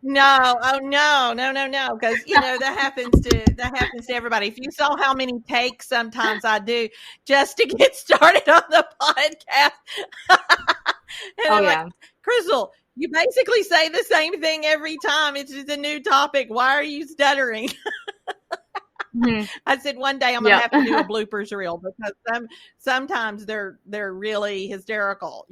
No, oh no, because that happens to everybody. If you saw how many takes sometimes I do just to get started on the podcast, and Oh, I'm yeah. like, Crystal, you basically say the same thing every time. It's just a new topic. Why are you stuttering? Mhm. I said one day I'm going to Yep. have to do a bloopers reel because sometimes they're really hysterical,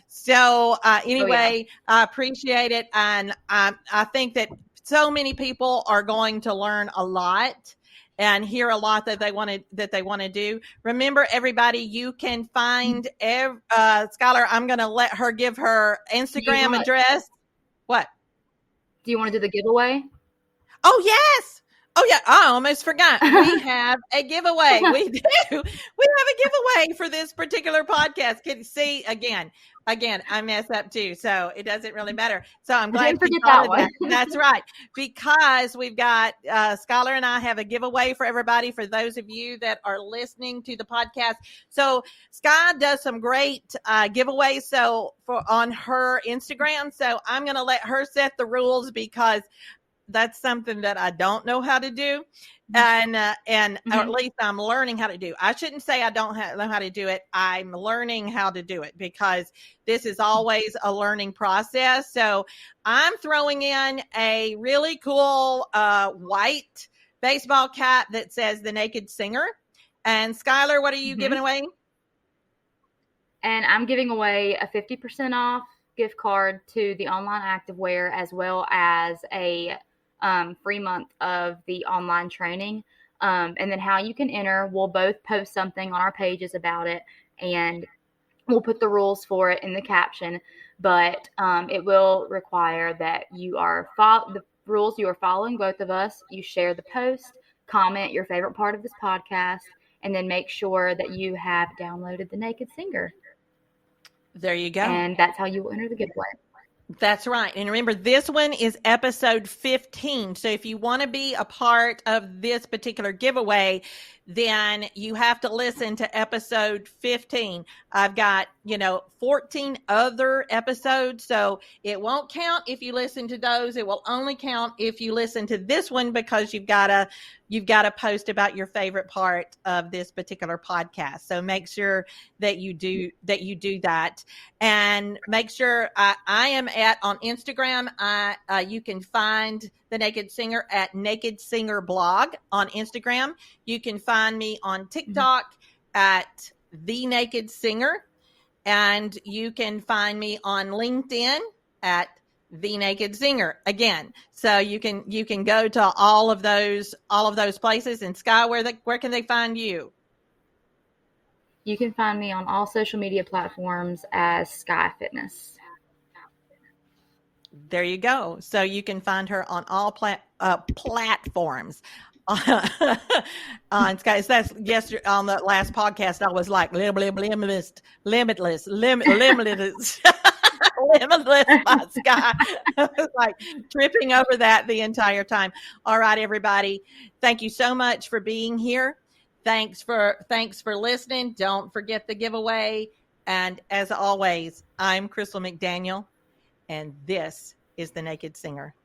So Oh, yeah. anyway, I appreciate it, and I think that so many people are going to learn a lot and hear a lot that they want to do. Remember, everybody, you can find Skylar. I'm going to let her give her Instagram address. What? Do you want to do the giveaway? Oh, yes. Oh, yeah. I almost forgot. We have a giveaway. We do. We have a giveaway for this particular podcast. Can you see again, I mess up too. So it doesn't really matter. So I'm glad you thought of that. That's right. Because we've got Skylar and I have a giveaway for everybody, for those of you that are listening to the podcast. So Sky does some great giveaways on her Instagram. So I'm going to let her set the rules because that's something that I don't know how to do. And or at least I'm learning how to do. I shouldn't say I don't know how to do it. I'm learning how to do it because this is always a learning process. So I'm throwing in a really cool white baseball cap that says The Naked Singer. And Skylar, what are you giving away? And I'm giving away a 50% off gift card to the online activewear, as well as a free month of the online training. And then how you can enter, we'll both post something on our pages about it, and we'll put the rules for it in the caption. But it will require that you are the rules you are following, both of us. You share the post, comment your favorite part of this podcast, and then make sure that you have downloaded The Naked Singer. There you go. And that's how you will enter the giveaway. That's right. And remember, this one is episode 15. So if you want to be a part of this particular giveaway, then you have to listen to episode 15. I've got, 14 other episodes. So it won't count if you listen to those. It will only count if you listen to this one, because you've got to post about your favorite part of this particular podcast. So make sure that you do that, and make sure I am on Instagram. You can find The Naked Singer at Naked Singer Blog on Instagram. You can find me on TikTok at The Naked Singer, and you can find me on LinkedIn at The Naked Singer again. So you can go to all of those places. And Sky, where can they find you? You can find me on all social media platforms as Sky Fitness. There you go. So you can find her on all platforms. On Sky, that's yesterday on the last podcast. I was like limitless by Sky. I was like tripping over that the entire time. All right, everybody. Thank you so much for being here. Thanks for listening. Don't forget the giveaway. And as always, I'm Crystal McDaniel, and this is The Naked Singer.